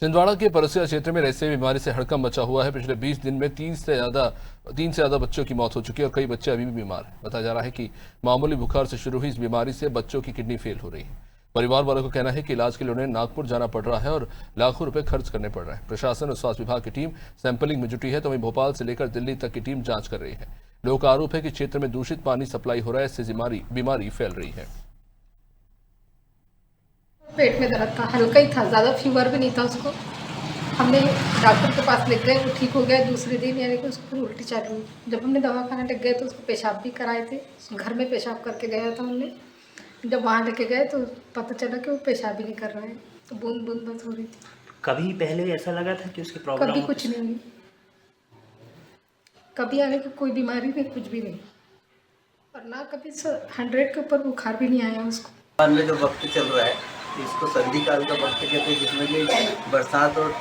छिंदवाड़ा के परसिया क्षेत्र में रेसे बीमारी से हड़कंप मचा हुआ है। पिछले 20 दिन में 3 से ज्यादा बच्चों की मौत हो चुकी है और कई बच्चे अभी भी बीमार हैं। बताया जा रहा है कि मामूली बुखार से शुरू हुई इस बीमारी से बच्चों की किडनी फेल हो रही है। परिवार वालों का कहना है कि इलाज के लिए उन्हें नागपुर जाना पड़ रहा है और लाखों रुपए खर्च करने पड़ रहे हैं। प्रशासन और स्वास्थ्य विभाग की टीम सैंपलिंग में जुटी है, तो वहीं भोपाल से लेकर दिल्ली तक की टीम जांच कर रही है। लोगों का आरोप है कि क्षेत्र में दूषित पानी सप्लाई हो रहा है, इससे बीमारी फैल रही है। पेट में दर्द था, हल्का ही था, ज़्यादा फीवर भी नहीं था उसको। हमने डॉक्टर के पास ले गए, वो ठीक हो गया दूसरे दिन, यानी कि उसको फिर उल्टी चालू हुई। जब हमने दवाखाना ले गए तो उसको पेशाब भी कराए थे, घर में पेशाब करके गया था हमने। जब वहाँ लेके गए तो पता चला कि वो पेशाब भी नहीं कर रहा है, तो बूंद बूंद बस हो रही थी। कभी पहले ऐसा लगा था कि उसकी प्रॉब्लम कभी कुछ नहीं हुई, कभी आने की कोई बीमारी नहीं, कुछ भी नहीं, और ना कभी 100 के ऊपर बुखार भी नहीं आया उसको। वर्तमान में जो वक्त चल रहा है इसको सर्दी काल का वक्त कहते हैं, जिसमें कि बरसात और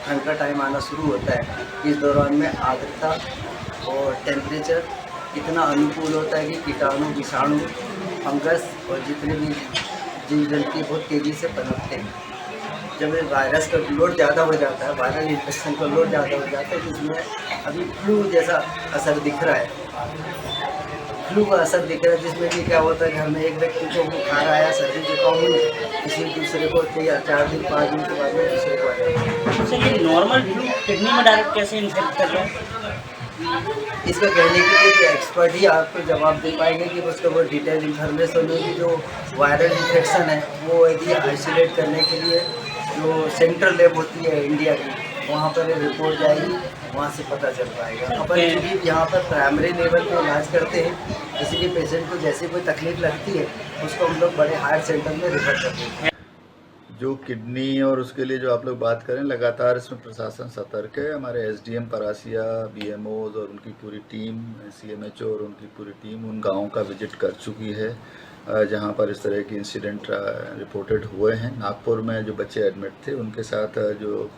ठंड का टाइम आना शुरू होता है। इस दौरान में आर्द्रता और टेम्परेचर इतना अनुकूल होता है कि कीटाणु, विषाणु, फंगस और जितने भी जीव जंतु बहुत तेज़ी से पनपते हैं। जब ये वायरस का लोड ज़्यादा हो जाता है, वायरल इन्फेक्शन का लोड ज़्यादा हो जाता है, जिसमें अभी फ्लू जैसा असर दिख रहा है। फ्लू का असर दिख रहा है, जिसमें कि क्या होता है, घर में एक व्यक्ति को बुखार आया, सर्दी जुकाम हुई, किसी दूसरे को 4 दिन 5 दिन के बाद में दूसरे को आया। सर ये नॉर्मल फ्लू किडनी में डायरेक्ट कैसे इन्फेक्ट कर रहा है? इसका कहने के लिए एक्सपर्ट ही आपको जवाब दे पाएंगे कि उसका वो डिटेल इन्फॉर्मेशन होगी। जो वायरल इन्फेक्शन है वो यदि आइसोलेट करने के लिए जो सेंट्रल लैब होती है इंडिया की, वहाँ पर रिपोर्ट जाएगी, वहाँ से पता चल पाएगा। अपन चूँकि यहाँ पर प्राइमरी लेवल पे इलाज करते हैं, किसी भी पेशेंट को जैसे कोई तकलीफ लगती है उसको हम लोग बड़े हायर सेंटर में रेफर करते हैं। जो किडनी और उसके लिए जो आप लोग बात करें, लगातार इसमें प्रशासन सतर्क है। हमारे एसडीएम परासिया, बीएमओज और उनकी पूरी टीम, सीएमएचओ और उनकी पूरी टीम उन गांवों का विजिट कर चुकी है जहां पर इस तरह के इंसिडेंट रिपोर्टेड हुए हैं। नागपुर में जो बच्चे एडमिट थे उनके साथ जो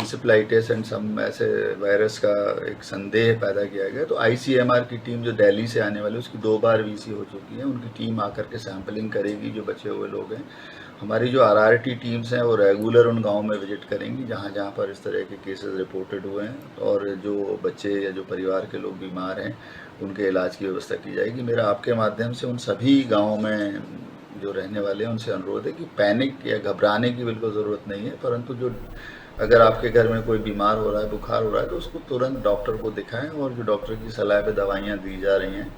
इंसेफ्लाइटिस एंड सम ऐसे वायरस का एक संदेह पैदा किया गया, तो आईसीएमआर की टीम जो दिल्ली से आने वाली उसकी 2 बार वीसी हो चुकी है। उनकी टीम आकर के सैंपलिंग करेगी जो बचे हुए लोग हैं। हमारी जो आरआरटी टीम्स हैं वो रेगुलर उन गाँव में विजिट करेंगी जहाँ जहाँ पर इस तरह के केसेस रिपोर्टेड हुए हैं, और जो बच्चे या जो परिवार के लोग बीमार हैं उनके इलाज की व्यवस्था की जाएगी। मेरा आपके माध्यम से उन सभी गाँवों में जो रहने वाले हैं उनसे अनुरोध है कि पैनिक या घबराने की बिल्कुल ज़रूरत नहीं है, परंतु जो अगर आपके घर में कोई बीमार हो रहा है, बुखार हो रहा है, तो उसको तुरंत डॉक्टर को दिखाएं और जो डॉक्टर की सलाह पे दवाइयाँ दी जा रही हैं